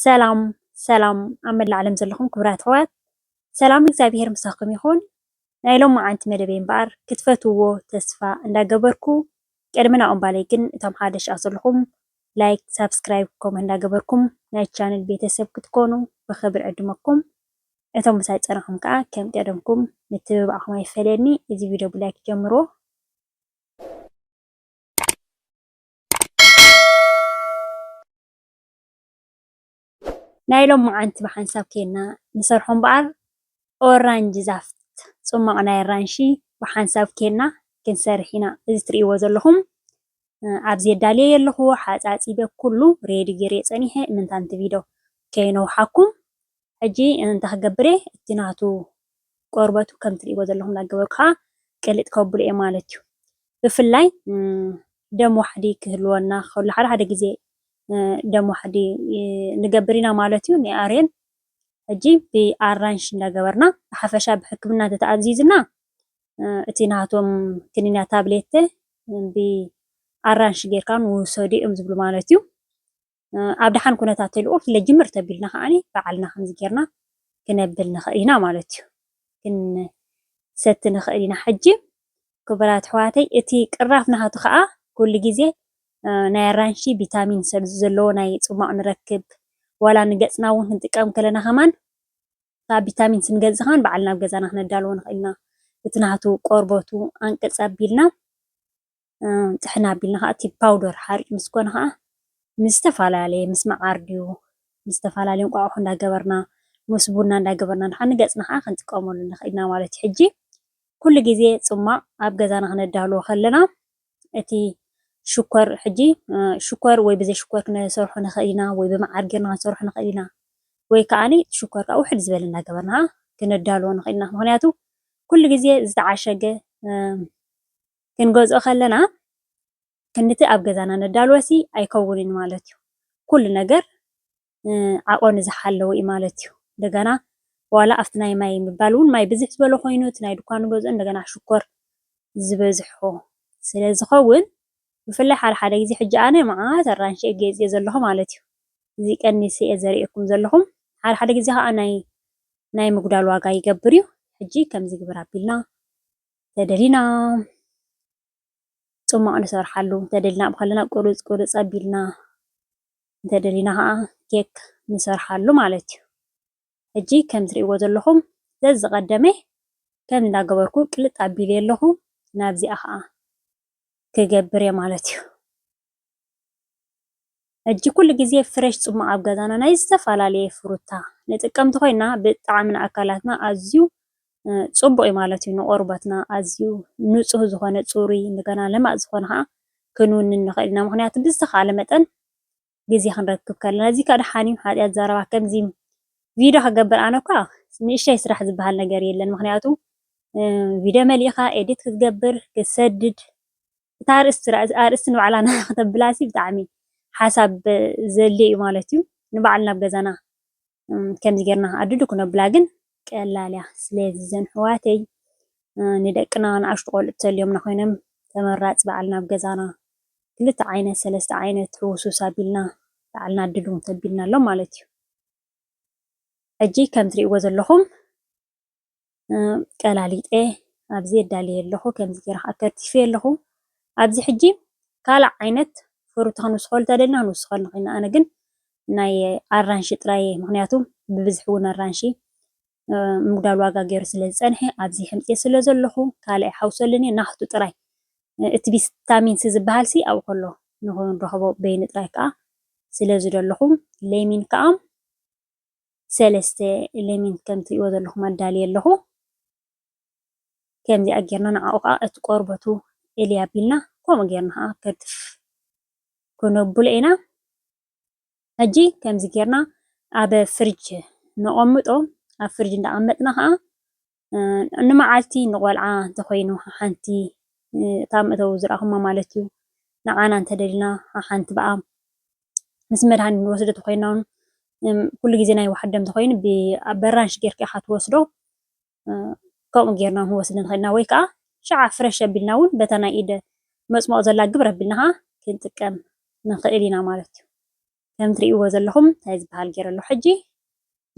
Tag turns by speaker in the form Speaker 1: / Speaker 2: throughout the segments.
Speaker 1: ሰላም ሰላም ኣብ መላእ ዓለም ዘለኹም ክቡራት ኣሕዋት ሰላም እግዚኣብሔር ምሳኹም ይኹን። ናይ ሎም መዓልቲ መደበይ እምበኣር ክትፈትውዎ ተስፋ እንዳገበርኩ ቅድሚ ናኦም ባለይ ግን እቶም ሓደሽ ዘለኹም ላይክ ሳብስክራይብ ኮመንት እንዳገበርኩም ናይ ቻነል ቤተሰብ ክትኮኑ ብክብሪ ዕድመኩም እቶም ምሳይ ፀናኹም ከዓ ከም ቀደምኩም ምትብባዕኹም ኣይፈለየኒ። እዚ ቪድዮ ብላይክ ጀምሮ ናይ ሎም መዓልቲ ብሓንሳብ ኬና ንሰርሖ እምበኣር ኦራንጅ ዛፍት ፅሟቕ ናይ ኣራንሺ ብሓንሳብ ኬና ክንሰርሕ ኢና። እዚ ትርእይዎ ዘለኹም ኣብዚ የዳልየ ኣለኹ ሓፃፂበ ኩሉ ሬዲ ገይረ ፀኒሐ ምንታንቲ ቪድዮ ከይነውሓኩም ሕጂ እንታይ ክገብር እየ እቲ ናቱ ቆርበቱ ከም ትርእይዎ ዘለኹም እንዳገበርኩ ከዓ ቅልጥ ከብሎ እየ ማለት እዩ። ብፍላይ ደም ዋሕዲ ክህልወና ከሎ ሓደ ሓደ ግዜ ደም ዋሕዲ ንገብር ኢና ማለት እዩ። ንኣርየን ሕጂ ብኣራንሺ እንዳገበርና ብሓፈሻ ብሕክምና ተተኣዚዝና እቲ ናቶም ክኒና ታብሌት ብኣራንሺ ጌርካ ንውሰዱ እዮም ዝብሉ ማለት እዩ። ኣብ ድሓን ኩነታት ተልኡ ለጅምር ተቢልና ከዓኒ ባዕልና ከምዚ ጌርና ክነብል ንኽእል ኢና ማለት እዩ። ክንሰቲ ንኽእል ኢና። ሕጂ ክቡራት ኣሕዋተይ እቲ ቅራፍ ናሃቱ ከዓ ኩሉ ግዜ ናይ ኣራንሺ ቪታሚን ዘለዎ ናይ ፅሟቕ ንረክብ ዋላ ንገፅና እውን ክንጥቀም ከለና ከማን ካብ ቪታሚን ስንገዝእ ከማን ባዕልና ኣብ ገዛና ክነዳልዎ ንኽእል ኢና። እቲ ናቱ ቆርበቱ ኣንቅፅ ኣቢልና ጥሕና ኣቢልና ከዓ እቲ ፓውደር ሓሪጭ ምስ ኮነ ከዓ ምስ ዝተፈላለየ ምስ መዓር ድዩ ምስ ዝተፈላለየ እንቋቑሖ እንዳገበርና ምስ ቡና እንዳገበርና ድሓር ንገፅና ከዓ ክንጥቀመሉ ንኽእል ኢና ማለት እዩ። ሕጂ ኩሉ ግዜ ፅሟቕ ኣብ ገዛና ክነዳልዎ ከለና እቲ ሽኮር ሕጂ ሽኮር ወይ ብዘይ ሽኮር ክነሰርሖ ንኽእል ኢና፣ ወይ ብመዓር ጌርና ክንሰርሖ ንኽእል ኢና፣ ወይ ከዓኒ ሽኮር ከዓ ውሕድ ዝበለ እንዳገበርና ክነዳልዎ ንኽእል ኢና። ምክንያቱ ኩሉ ግዜ ዝተዓሸገ ክንገዝኦ ከለና ክንዲ ኣብ ገዛና ነዳልወሲ ኣይከውንን ማለት እዩ። ኩሉ ነገር ዓቆኑ ዝሓለወ እዩ ማለት እዩ። እንደገና ዋላ ኣብቲ ናይ ማይ ምባል እውን ማይ ብዝሕ ዝበለ ኮይኑ እቲ ናይ ድኳን ንገዝኦ እንደገና ሽኮር ዝበዝሖ ስለ ዝኸውን ብፍላይ ሓደ ሓደ ግዜ ሕጂ ኣነ መዓት ኣራንሺ እየ ገይፅየ ዘለኹ ማለት እዩ። እዚ ቀኒሰ እየ ዘርእየኩም ዘለኹም። ሓደ ሓደ ግዜ ከዓ ናይ ምጉዳል ዋጋ ይገብር እዩ። ሕጂ ከምዚ ግብር ኣቢልና ተደሊና ፅሟቕ ንሰርሓሉ ተደሊና ከለና ቁሩፅ ቁሩፅ ኣቢልና ተደሊና ከዓ ኬክ ንሰርሓሉ ማለት እዩ። ሕጂ ከም ትርእይዎ ዘለኹም ዘዝቀደመ ከም እንዳገበርኩ ቅልጥ ኣቢለ ኣለኹ ናብዚኣ ከዓ ክገብር እየ ማለት እዩ። ሕጂ ኩሉ ግዜ ፍሬሽ ፅሟቕ ኣብ ገዛና ናይ ዝተፈላለየ ፍሩታ ንጥቀምቲ ኮይና ብጣዕሚ ንኣካላትና ኣዝዩ ፅቡቅ እዩ ማለት እዩ። ንቆርበትና ኣዝዩ ንፁህ ዝኾነ ፅሩይ እንደገና ለማፅ ዝኾነ ከዓ ክንውንን ንኽእል ኢና። ምክንያቱ ብዝተኻለ መጠን ግዜ ክንረክብ ከለና እዚ ከዓ ድሓን እዩ ሓጢያት ዘረባ ከምዚ ቪድዮ ክገብር ኣነ እኳ ንእሽተይ ስራሕ ዝበሃል ነገር የለን። ምክንያቱ ቪድዮ መሊእኻ ኤዲት ክትገብር ክትሰድድ እታ ኣርእስቲ ንባዕላና ክተብላሲ ብጣዕሚ ሓሳብ ዘድልዮ እዩ ማለት እዩ። ንባዕልና ኣብ ገዛና ከምዚ ጌርና ኣድዱ ክነብላ ግን ቀላል እያ። ስለዚ ዘን ኣሕዋተይ ንደቅና ንኣሽቱ ቆልዑ ተልዮምና ኮይኖም ተመራፂ ባዕልና ኣብ ገዛና ክልተ ዓይነት ሰለስተ ዓይነት ሕውሱስ ኣቢልና ባዕልና ኣድዱ ተቢልና ኣሎ ማለት እዩ። ሕጂ ከም ትርእይዎ ዘለኹም ቀላሊጠ ኣብዚ የዳልየ ኣለኹ ከምዚ ጌረ ከዓ ከርቲፈ ኣለኹ። ኣብዚ ሕጂ ካልእ ዓይነት ፍሩታ ክንውስኸሉ ተደሊና ክንውስኸሉ ንኽእል ኢና። ኣነ ግን ናይ ኣራንሺ ጥራይ ምክንያቱ ብብዝሒ እውን ኣራንሺ ምጉዳል ዋጋ ገይሩ ስለ ዝፀንሐ ኣብዚ ሕምፅየ ስለ ዘለኹ ካልእ ኣይሓውሰሉን እየ ናቱ ጥራይ እቲ ቪታሚን ሲ ዝበሃል ሲ ኣብኡ ከሎ ንክንረኽቦ በይኑ ጥራይ ከዓ ስለ ዝደለኹ ሌሚን ከዓ 3 ሌሚን ከም ትርእይዎ ዘለኹም ኣዳልየ ኣለኹ። ከምዚኣ ጌርና ንዓኡ ከዓ እቲ ቆርበቱ ኤልያ ኣቢልና ከምኡ ጌርና ከዓ ከርትፍ ክነብሎ ኢና። ሕጂ ከምዚ ጌርና ኣብ ፍርጅ ነቐምጦ ኣብ ፍርጅ እንዳቐመጥና ከዓ ንመዓልቲ ንቆልዓ እንተኮይኑ ሓንቲ እታ መእተዊ ዝረኣኹማ ማለት እዩ ንዓና እንተደሊና ሓንቲ በኣ ምስ መድሃኒት ንወስዶ እንተኮይና እውን ኩሉ ግዜ ናይ ዋሕድ ደም እንተኮይኑ በኣራንሺ ጌርካ ኢኻ ትወስዶ ከምኡ ጌርና ክንወስድ ንኽእል ኢና። ወይ ከዓ ሸዓ ፍረሽ ኣቢልና እውን በታ ናይ ኢድ መፅሞቕ ዘላ ግብረ ኣቢልና ከዓ ክንጥቀም ንኽእል ኢና ማለት እዩ። ከም ትሪእዎ ዘለኹም እንታይ ዝበሃል ገይረ ኣለኹ ሕጂ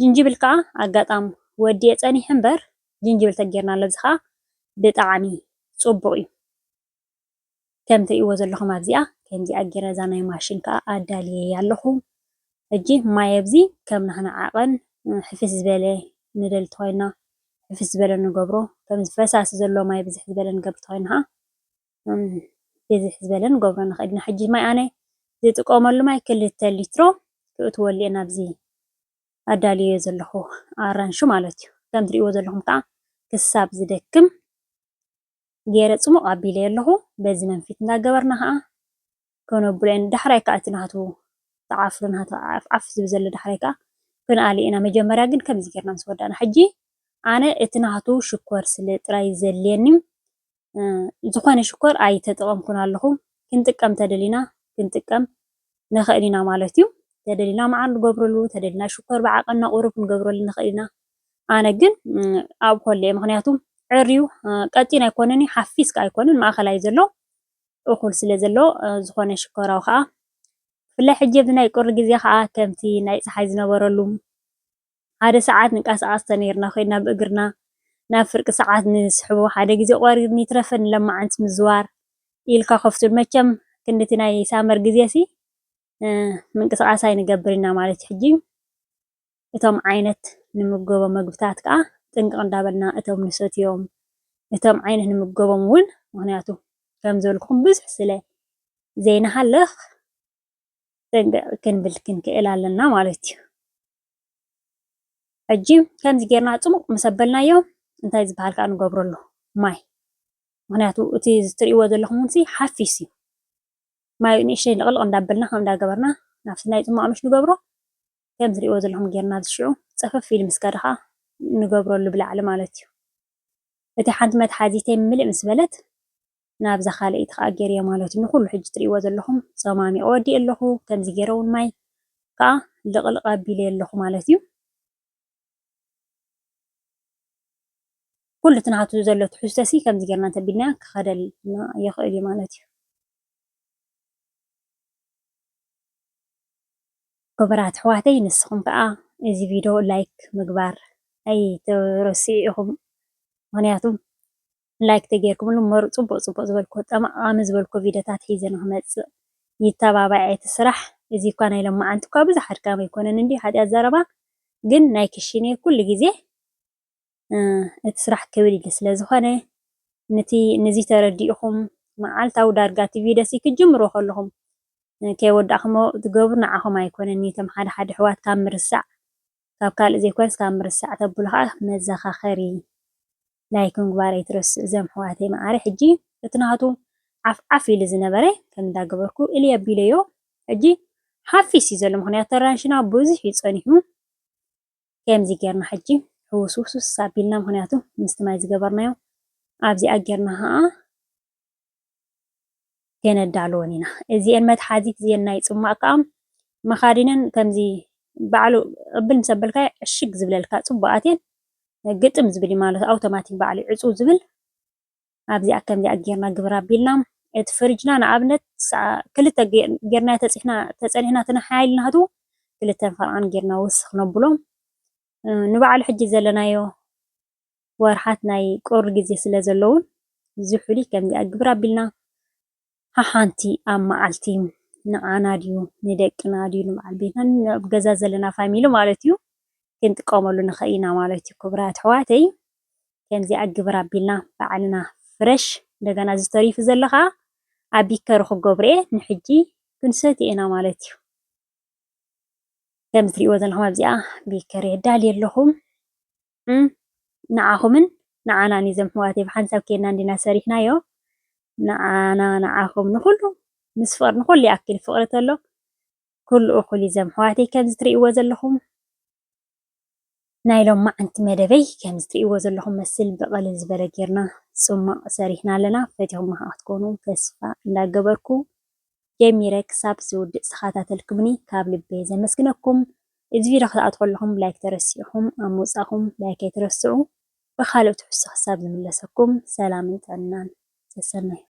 Speaker 1: ጅንጅብል ከዓ ኣጋጣሚ ወዲየ ፀኒሐ እምበር ጅንጅብል ተጌርናሎ እዚ ከዓ ብጣዕሚ ፅቡቅ እዩ ከም ትሪእዎ ዘለኹም ኣብዚኣ ከምዚኣ ገይረ እዛ ናይ ማሽን ከዓ ኣዳልየ ኣለኹ ሕጂ ማይ ኣብዚ ከም ንክነዓቀን ሕፍስ ዝበለ ንደሊ እንተኮይንና ሕፍስ ዝበለ ንገብሮ ከምዚ ፈሳሲ ዘለዎ ማይ ብዝሕ ዝበለ ንገብር እንተኮይንና ከዓ ብዝሕ ዝበለ ንገብሮ ንኽእል ኢና ሕጂ ማይ ኣነ ዝጥቀመሉ ማይ 2 ሊትሮ ክእትወሉ እየ ናብዚ ኣዳልዮ ዘለኹ ኣራንሺ ማለት እዩ ከም ትሪእዎ ዘለኹም ከዓ ክሳብ ዝደክም ገይረ ፅሙቕ ኣቢለ ኣለኹ በዚ መንፊት እንዳገበርና ከዓ ከነብሎ ኢና ዳሕራይ ከዓ እቲ ናቱ ተዓፍሎ ናቱ ዓፍ ዝብል ዘሎ ዳሕራይ ከዓ ክንኣሊ ኢና መጀመርያ ግን ከምዚ ጌርና ምስ ወዳእና ሕጂ ኣነ እቲ ናቱ ሽኮር ስለ ጥራይ ዘድልየኒ ዝኾነ ሽኮር ኣይተጠቐምኩን ኣለኹ ክንጥቀም ተደሊና ክንጥቀም ንኽእል ኢና ማለት እዩ ተደሊና መዓር ንገብረሉ ተደሊና ሽኮር ብዓቐንና ቁሩብ ክንገብረሉ ንኽእል ኢና ኣነ ግን ኣብኮለ እየ ምክንያቱ ዕርዩ ቀጢን ኣይኮነን ሓፊስ ከዓ ኣይኮነን ማእኸላይ ዘሎ እኩል ስለ ዘሎ ዝኾነ ሽኮራዊ ከዓ ብፍላይ ሕጂ ኣብዚ ናይ ቁሪ ግዜ ከዓ ከምቲ ናይ ፀሓይ ዝነበረሉ ሓደ ሰዓት ንቀሳቀስተ ነርና ኮይና ብእግርና ናብ ፍርቂ ሰዓት ንስሕቦ ሓደ ግዜ ቆሪርኒ ትረፈን ለማዓንቲ ምዝዋር ኢልካ ከፍቱን መቸም ክንዲቲ ናይ ሳመር ግዜ ሲ ምንቅስቃስ ኣይንገብር ኢና ማለት ሕጂ እቶም ዓይነት ንምገቦም ምግብታት ከዓ ጥንቅቕ እንዳበልና እቶም ንሰትዮም እቶም ዓይነት ንምገቦም እውን ምክንያቱ ከም ዝበልኩኹም ብዙሕ ስለ ዘይነሃልኽ ጥንቅቕ ክንብል ክንክእል ኣለና ማለት እዩ ሕጂ ከምዚ ጌርና ፅሙቕ ምስ ኣበልናዮ እንታይ ዝበሃል ከዓ ንገብረሉ ማይ ምክንያቱ እቲ እትሪእዎ ዘለኹም እውን ሓፊስ እዩ ማይ ንእሽተይ ልቕልቕ እንዳበልና ከም እንዳገበርና ናብቲ ናይ ፅሟቕ ምሽ ንገብሮ ከም ትሪእዎ ዘለኹም ጌርና ዝሽዑ ፀፈፍ ኢሉ ምስ ከደ ከዓ ንገብረሉ ብላዕሊ ማለት እዩ እቲ ሓንቲ መትሓዚተይ ምልእ ምስ በለት ናብዛ ካልአይቲ ከዓ ገይርየ ማለት እዩ ንኩሉ ሕጂ ትሪእዎ ዘለኹም ፀማሚቆ ወዲእ ኣለኹ ከምዚ ገይረ እውን ማይ ከዓ ልቕልቕ ኣቢለ ኣለኹ ማለት እዩ ኩሉ እቲ ናቱ ዘሎ ትሕዝቶ ከምዚ ጌርና እንተቢልና ክኸደልና ይኽእል እዩ ማለት እዩ ክቡራት ኣሕዋተይ ንስኹም ከዓ እዚ ቪድዮ ላይክ ምግባር ኣይትረስዑ ኢኹም ምክንያቱ ላይክ ተገይርኩምሉ እምበር ፅቡቅ ፅቡቅ ዝበልኩ ጠማቃሚ ዝበልኩ ቪድዮታት ሒዘ ንክመፅእ ይተባባዕ እቲ ስራሕ እዚ እኳ ናይ ሎማዓንቲ እኳ ብዙሕ ኣድካሚ ኣይኮነን እንዲ ሓጢኣት ዘረባ ግን ናይ ክሽነ ኩሉ ግዜ እቲ ስራሕ ክብል ኢሉ ስለ ዝኾነ ነዚ ተረዲእኹም መዓልታዊ ዳርጋ እቲ ቪድዮ ክጅምርዎ ከለኹም ከይወዳእኹሞ ትገብሩ ንዓኹም ኣይኮነን እቶም ሓደ ሓደ ኣሕዋት ካብ ምርሳዕ ካብ ካልእ ዘይኮነስ ካብ ምርሳዕ ተብሉ ከዓ መዘኻኸሪ ላይክ ምግባር ኣይትረስዑ እዞም ኣሕዋተይ ማዕረ ሕጂ እቲ ናቱ ዓፍ ዓፍ ኢሉ ዝነበረ ከም እንዳገበርኩ እልየ ኣቢለዮ ሕጂ ሓፊስ እዩ ዘሎ ምክንያቱ ኣራንሽና ብዙሕ እዩ ፀኒሑ ከምዚ ጌርና ሕጂ ሕውስውስ ኣቢልና ምክንያቱ ምስቲ ማይ ዝገበርናዮ ኣብዚኣ ጌርና ከዓ ከነዳልወን ኢና እዚአን መትሓዚት እዚአን ናይ ፅሟቅ ከዓ መኻዲነን ከምዚ ባዕሉ ቅብል ምስ ኣበልካዮ ዕሽግ ዝብለልካ ፅቡቃት እየን ግጥም ዝብል ማለት ኣውቶማቲክ ባዕሉ ዕፁ ዝብል ኣብዚኣ ከምዚኣ ጌርና ግብር ኣቢልና እቲ ፍርጅና ንኣብነት ክልተ ጌርና ተፀኒሕና ተነሓያይልናቱ 2 ፈርቓን ጌርና ወስኽ ነብሎ ንባዕሉ ሕጂ ዘለናዮ ወርሓት ናይ ቁሪ ግዜ ስለ ዘለውን ዝሑሊ ከምዚኣ ግብር ኣቢልና ሓንቲ ኣብ መዓልቲ ንዓና ድዩ ንደቅና ድዩ ንበዓል ቤትና ኣብ ገዛ ዘለና ፋሚሊ ማለት እዩ ክንጥቀመሉ ንኽእል ኢና ማለት እዩ ክቡራት ኣሕዋተይ ከምዚኣ ግብር ኣቢልና ባዕልና ፍረሽ እንደገና ዝተሪፉ ዘሎ ከዓ ኣብ ቢከሪ ክገብሮ እየ ንሕጂ ክንሰትዮ ኢና ማለት እዩ ከምዚ ትሪእዎ ዘለኹም ኣብዚኣ ቢከሪ የዳልየ ኣለኹ ንዓኹምን ንዓናን እዞም ኣሕዋተይ ብሓንሳብ ኬድና እንዲና ሰሪሕናዮ ንዓና ንዓኹም ንኩሉ ምስ ፍቅሪ ንኩሉ ይኣክል ፍቅሪ ተሎ ኩሉ እኩል እዞም ኣሕዋተይ ከምዚ ትሪእዎ ዘለኹም ናይ ሎማዓንቲ መደበይ ከምዚ ትሪእዎ ዘለኹም መስል ብቐልል ዝበለ ጌርና ፅሟቕ ሰሪሕና ኣለና ፈቲኹም ከዓ ክትኮኑ ተስፋ እንዳገበርኩ ጀሚረ ክሳብ ዝውድእ ዝተኸታተልኩምኒ ካብ ልበይ ዘመስግነኩም እዚ ቪድዮ ክትኣትዉ ከለኹም ላይክ ተረሲዕኹም ኣብ ምውፃእኹም ላይክ ኣይትረስዑ ብካልኦት ትሕዝቶ ክሳብ ዝምለሰኩም ሰላምን ጥዕናን ተሰናዩ